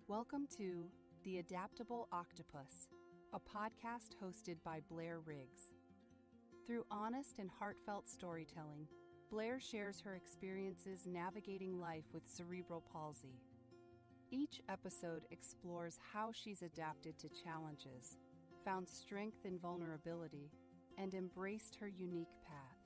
Welcome to The Adaptable Octopus, a podcast hosted by Blair. Through honest and heartfelt storytelling, Blair shares her experiences navigating life with cerebral palsy. Each episode explores how she's adapted to challenges, found strength in vulnerability, and embraced her unique path.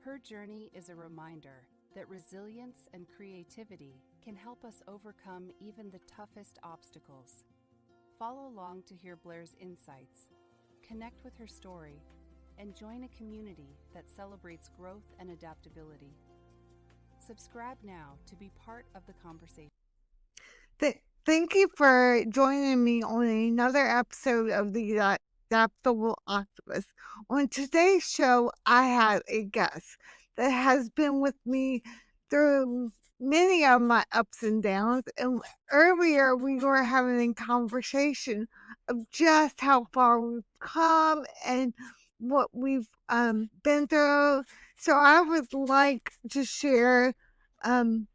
Her journey is a reminder that resilience and creativity can help us overcome even the toughest obstacles. Follow along to hear Blair's insights, connect with her story, and join a community that celebrates growth and adaptability. Subscribe now to be part of the conversation. Thank you for joining me on another episode of the Adaptable Octopus. On today's show, I have a guest that has been with me through many of my ups and downs. And earlier, we were having a conversation of just how far we've come and what we've been through. So I would like to share some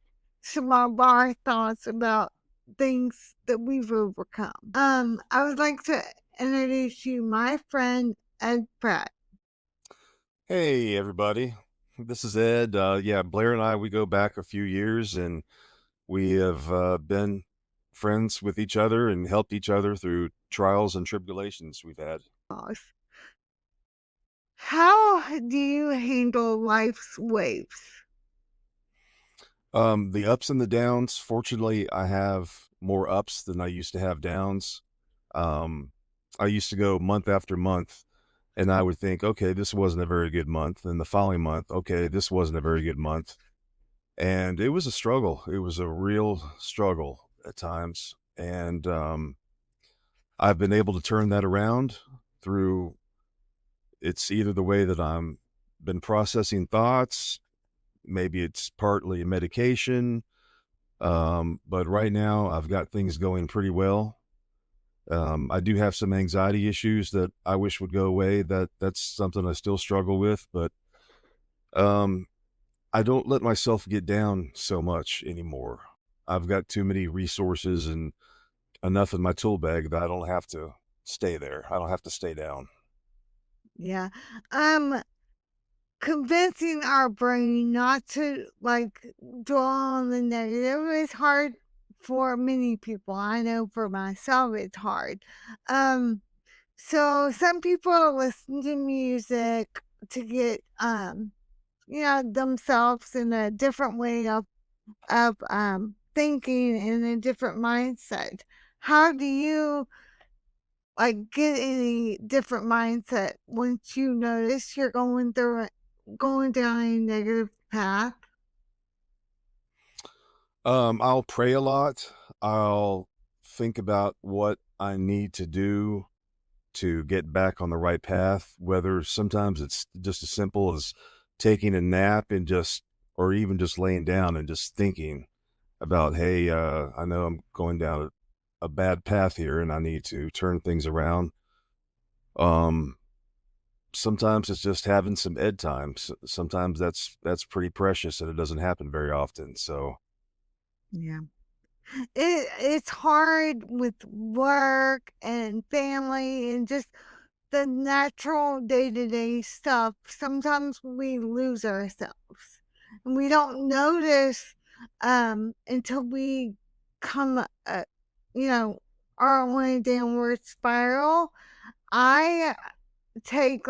of our thoughts about things that we've overcome. I would like to introduce you my friend Ed Pratt. Hey, everybody. This is Ed. Blair and I, we go back a few years and we have been friends with each other and helped each other through trials and tribulations we've had. How do you handle life's waves? The ups and the downs, fortunately, I have more ups than I used to have downs. I used to go month after month and I would think, okay, this wasn't a very good month. And the following month, okay, this wasn't a very good month. And it was a struggle. It was a real struggle at times. And I've been able to turn that around through, it's either the way that I'm been processing thoughts, maybe it's partly a medication. But right now I've got things going pretty well. I do have some anxiety issues that I wish would go away. That's something I still struggle with, but I don't let myself get down so much anymore. I've got too many resources and enough in my tool bag that I don't have to stay there. I don't have to stay down. Yeah. Convincing our brain not to dwell on the negative is hard for many people. I know for myself it's hard. So some people listen to music to get themselves in a different way of thinking in a different mindset. How do you get any different mindset once you notice you're going down a negative path? I'll pray a lot. I'll think about what I need to do to get back on the right path, whether sometimes it's just as simple as taking a nap and or even just laying down and just thinking about, hey, I know I'm going down a bad path here and I need to turn things around. Sometimes it's just having some ed time. Sometimes that's pretty precious and it doesn't happen very often. So yeah, it's hard with work and family and just the natural day-to-day stuff. Sometimes we lose ourselves and we don't notice until we come are on a downward spiral. I take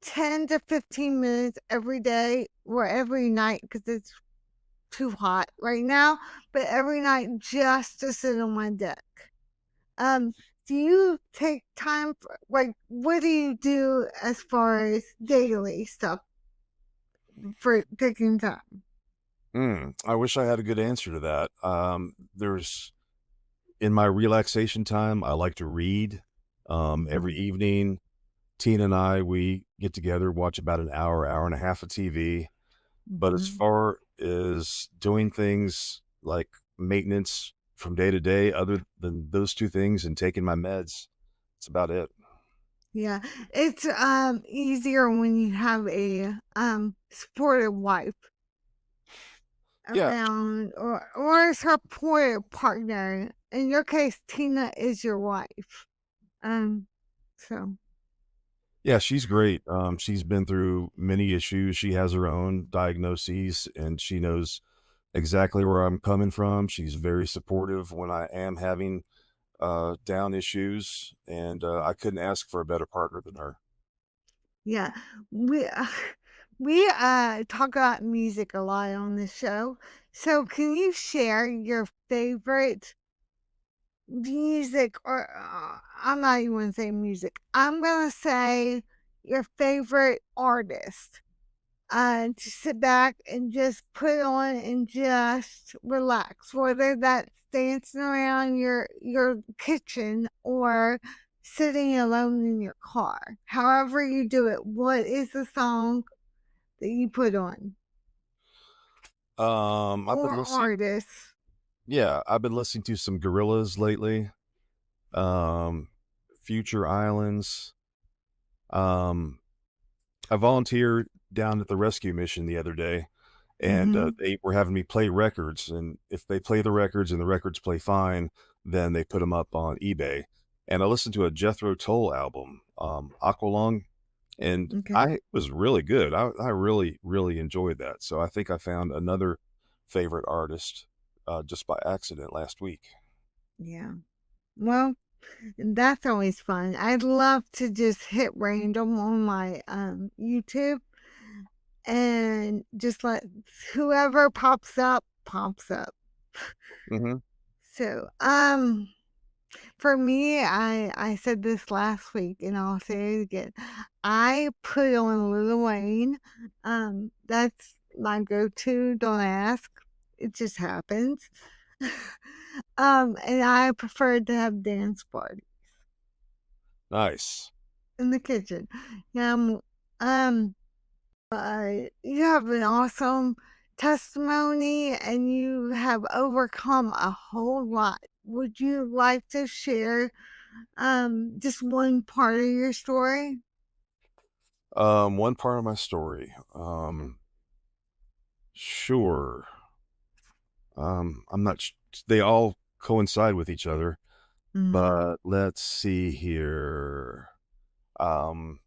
10 to 15 minutes every day or every night because it's too hot right now, but every night just to sit on my deck. Do you take time for, what do you do as far as daily stuff for taking time? I wish I had a good answer to that. In my relaxation time, I like to read. Every evening, Tina and I, we get together, watch about an hour, hour and a half of TV. But as far as doing things like maintenance from day to day, other than those two things and taking my meds, that's about it. Yeah, it's easier when you have a supportive wife. Yeah. around, or is her partner? In your case, Tina is your wife. Um, so Yeah, she's great. She's been through many issues. She has her own diagnoses, and she knows exactly where I'm coming from. She's very supportive when I am having down issues, and I couldn't ask for a better partner than her. yeah, we we talk about music a lot on this show. So can you share your favorite music, or I'm not even gonna say music. I'm gonna say your favorite artist. To sit back and just put on and just relax, whether that's dancing around your kitchen or sitting alone in your car. However you do it, what is the song that you put on? I've been Or listening. artists? Yeah, I've been listening to some Gorillaz lately. Um, Future Islands. Um, I volunteered down at the rescue mission the other day, and Mm-hmm. they were having me play records. And if they play the records and the records play fine, then they put them up on eBay. And I listened to a Jethro Tull album, Aqualung, and Okay. I was really good. I really, really enjoyed that. So I think I found another favorite artist just by accident last week. Yeah. Well, that's always fun. I'd love to just hit random on my YouTube and just let whoever pops up pops up. Hmm. So, for me, I said this last week and I'll say it again. I put on Lil Wayne. That's my go-to. Don't ask. It just happens. And I prefer to have dance party Nice. in the kitchen. Yeah, you have an awesome testimony and you have overcome a whole lot. Would you like to share just one part of your story? One part of my story. Sure. I'm not. They all coincide with each other, Mm. but let's see here. Um,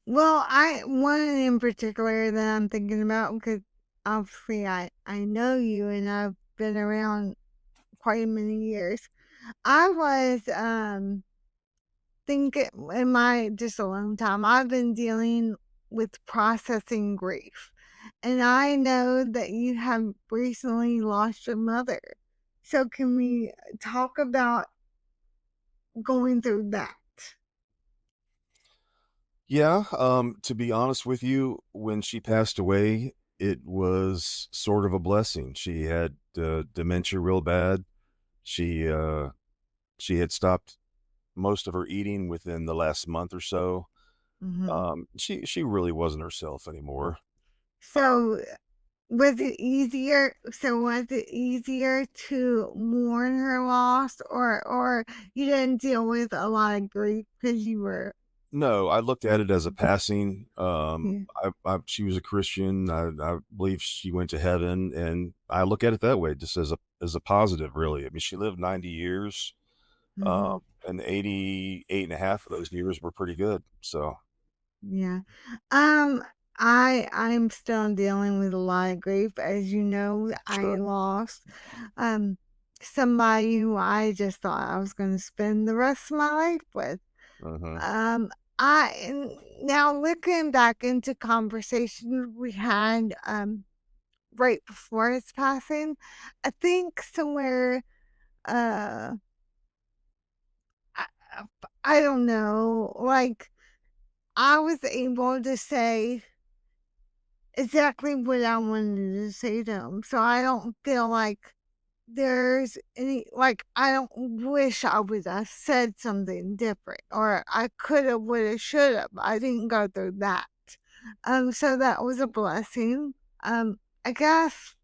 Well, I one in particular that I'm thinking about because obviously I know you and I've been around quite many years. I was think in my just alone time, I've been dealing with processing grief. And I know that you have recently lost your mother. So can we talk about going through that? yeah. To be honest with you, when she passed away, it was sort of a blessing. She had dementia real bad. She uh, she had stopped most of her eating within the last month or so. Hmm. She really wasn't herself anymore. So was it easier to mourn her loss, or you didn't deal with a lot of grief because you were No, I looked at it as a passing. yeah. She was a Christian. I believe she went to heaven, and I look at it that way, just as a positive, really. I mean, she lived 90 years, Hmm. and 88 and a half of those years were pretty good. So, Yeah. Um, I'm still dealing with a lot of grief. As you know, I sure. lost um somebody who I just thought I was gonna spend the rest of my life with. Hmm. Um, and now looking back into conversations we had right before his passing, I think somewhere uh I, I don't know, like I was able to say exactly what I wanted to say to him. So I don't feel like there's any, like, I don't wish I would have said something different or I could have, would have, should have. I didn't go through that. So that was a blessing. Um, I guess,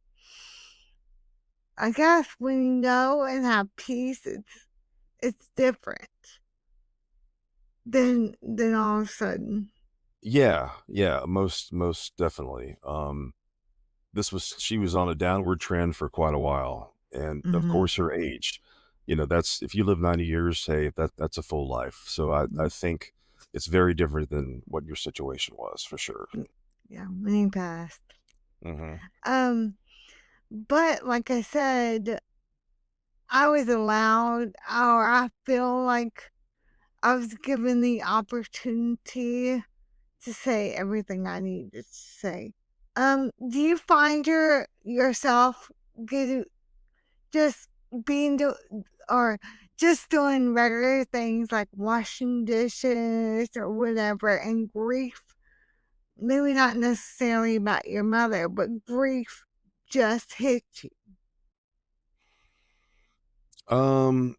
I guess when you know and have peace, it's different than all of a sudden. Yeah, yeah, most definitely. she was on a downward trend for quite a while. And of Mm-hmm. course her age, that's if you live 90 years, hey, that's a full life. So I think it's very different than what your situation was for sure. Yeah, many passed. Hmm. But like I said, I was allowed, or I feel like I was given the opportunity to say everything I needed to say. Do you find yourself getting just being or just doing regular things like washing dishes or whatever, and grief, maybe not necessarily about your mother, but grief just hit you? Um,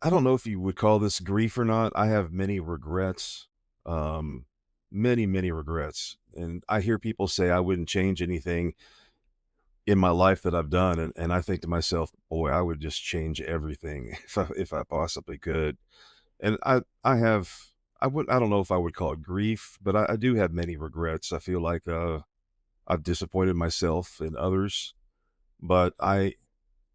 I don't know if you would call this grief or not. I have many regrets, um, many, many regrets. And I hear people say I wouldn't change anything in my life that I've done. And I think to myself, boy, I would just change everything if I possibly could. And I don't know if I would call it grief, but I do have many regrets. I feel like I've disappointed myself and others, but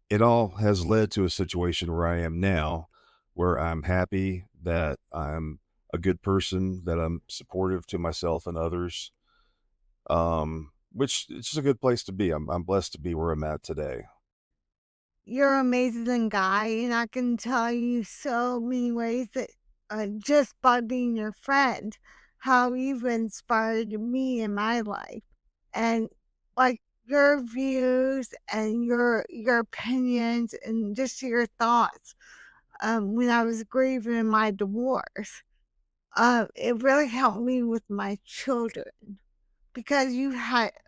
it all has led to a situation where I am now, where I'm happy that I'm a good person, that I'm supportive to myself and others. Which it's just a good place to be. I'm blessed to be where I'm at today. You're an amazing guy, and I can tell you so many ways that just by being your friend, how you've inspired me in my life, and like your views and your opinions and just your thoughts. When I was grieving my divorce, it really helped me with my children. Because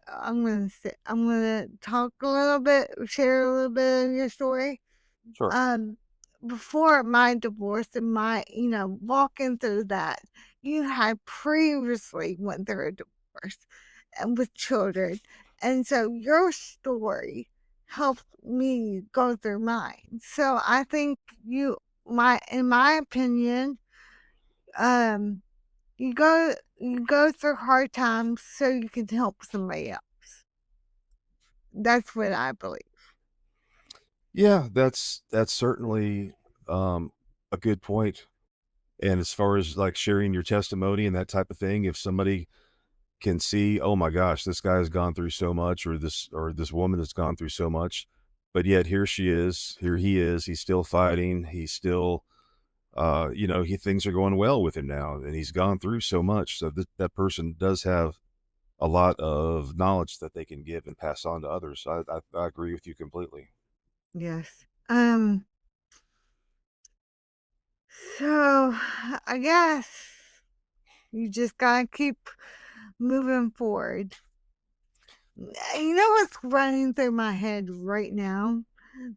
I'm gonna talk a little bit, share a little bit of your story. Sure. Um, Before my divorce and walking through that, you had previously went through a divorce and with children. And so your story helped me go through mine. So I think in my opinion, um, you go through hard times so you can help somebody else. That's what I believe. Yeah, that's certainly a good point. And as far as like sharing your testimony and that type of thing, if somebody can see, oh my gosh, this guy has gone through so much, or this woman has gone through so much, but yet here he is, he's still fighting, he's still he things are going well with him now, and he's gone through so much. So that person does have a lot of knowledge that they can give and pass on to others. I agree with you completely. Yes. So I guess you just gotta keep moving forward. You know what's running through my head right now?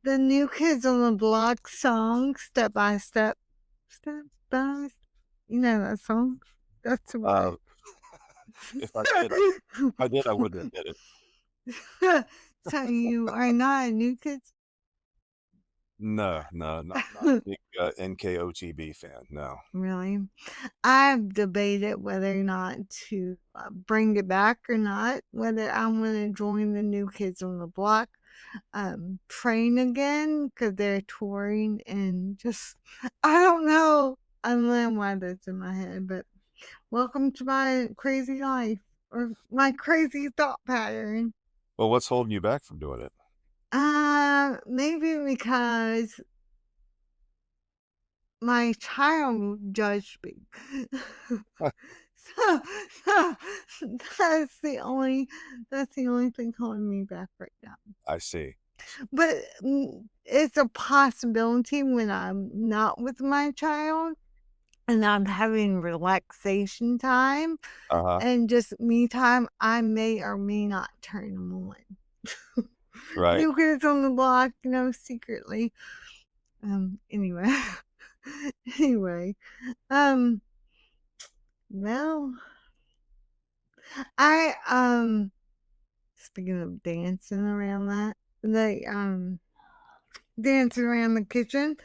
The New Kids on the Block song, Step by Step. Step by Step. You know that song? That's Uh, right. if I did, I wouldn't admit it. So you are not a New Kids? No, no, not a big NKOTB fan. No. Really? I've debated whether or not to bring it back or not, whether I'm going to join the New Kids on the Block train again because they're touring, and just, I don't know. I don't know why that's in my head, but welcome to my crazy life, or my crazy thought pattern. Well, what's holding you back from doing it? Maybe because my child judged me. so, so that's the only thing holding me back right now. I see. But it's a possibility when I'm not with my child and I'm having relaxation time Uh-huh. and just me time, I may or may not turn them on. Right. New Kids on the Block, secretly. Anyway. Anyway. Well, I speaking of dancing around dancing around the kitchen.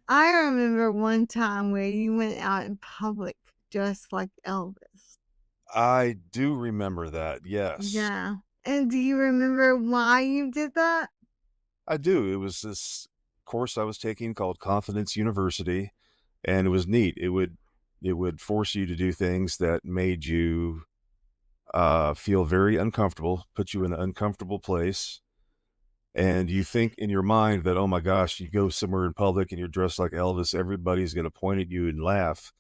I remember one time where you went out in public just like Elvis. I do remember that. Yes. Yeah. And do you remember why you did that? I do. It was this course I was taking called Confidence University, and it was neat. It would force you to do things that made you feel very uncomfortable, put you in an uncomfortable place, and you think in your mind that, oh my gosh, you go somewhere in public and you're dressed like Elvis, everybody's going to point at you and laugh.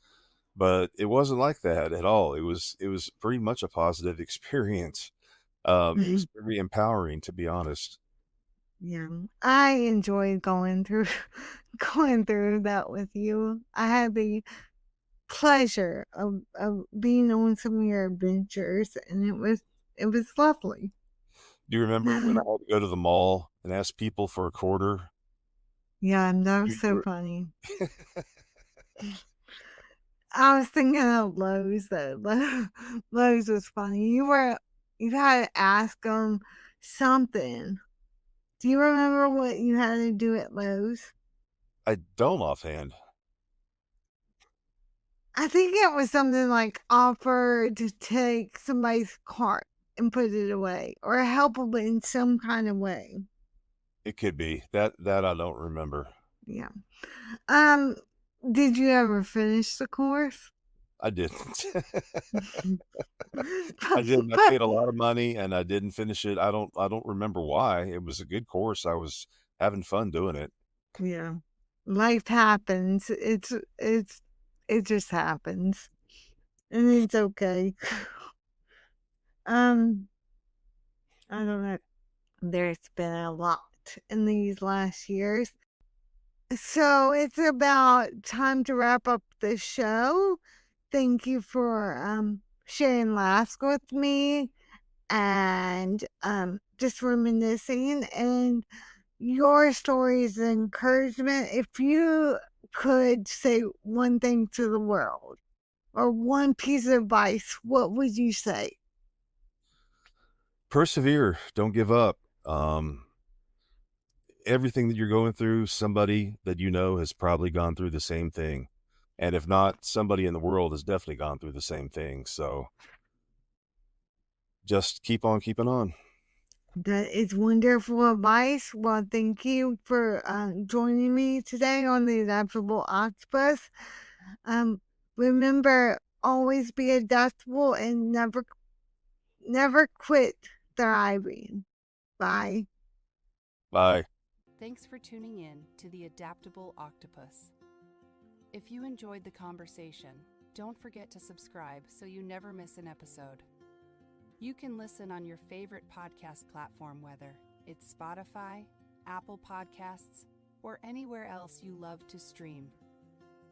But it wasn't like that at all. It was pretty much a positive experience. It was very empowering, to be honest. Yeah, I enjoyed going through going through that with you. I had the pleasure of being on some of your adventures, and it was lovely. Do you remember when I had to go to the mall and ask people for a quarter? Yeah, that was You so were funny. I was thinking of Lowe's though. Lowe's was funny. You had to ask them something. Do you remember what you had to do at Lowe's? I don't offhand. I think it was something like offer to take somebody's cart and put it away or help them in some kind of way. It could be. That I don't remember. Yeah. Um, did you ever finish the course? I didn't. I but, didn't. I but paid a lot of money and I didn't finish it. I don't remember why. It was a good course. I was having fun doing it. yeah, life happens. It just happens, and it's okay. um, I don't know. There's been a lot in these last years. So it's about time to wrap up the show. Thank you for sharing laughs with me and just reminiscing and your stories and encouragement. If you could say one thing to the world or one piece of advice, what would you say? Persevere. Don't give up. Um, Everything that you're going through, somebody that you know has probably gone through the same thing. And if not, somebody in the world has definitely gone through the same thing. So just keep on keeping on. That is wonderful advice. Well, thank you for joining me today on the Adaptable Octopus. Um, remember, always be adaptable and never quit thriving. Bye. Bye. Thanks for tuning in to the Adaptable Octopus. If you enjoyed the conversation, don't forget to subscribe so you never miss an episode. You can listen on your favorite podcast platform, whether it's Spotify, Apple Podcasts, or anywhere else you love to stream.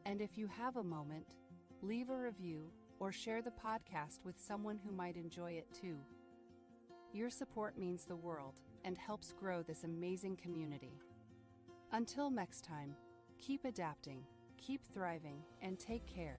And if you have a moment, leave a review or share the podcast with someone who might enjoy it too. Your support means the world and helps grow this amazing community. Until next time, keep adapting, keep thriving, and take care.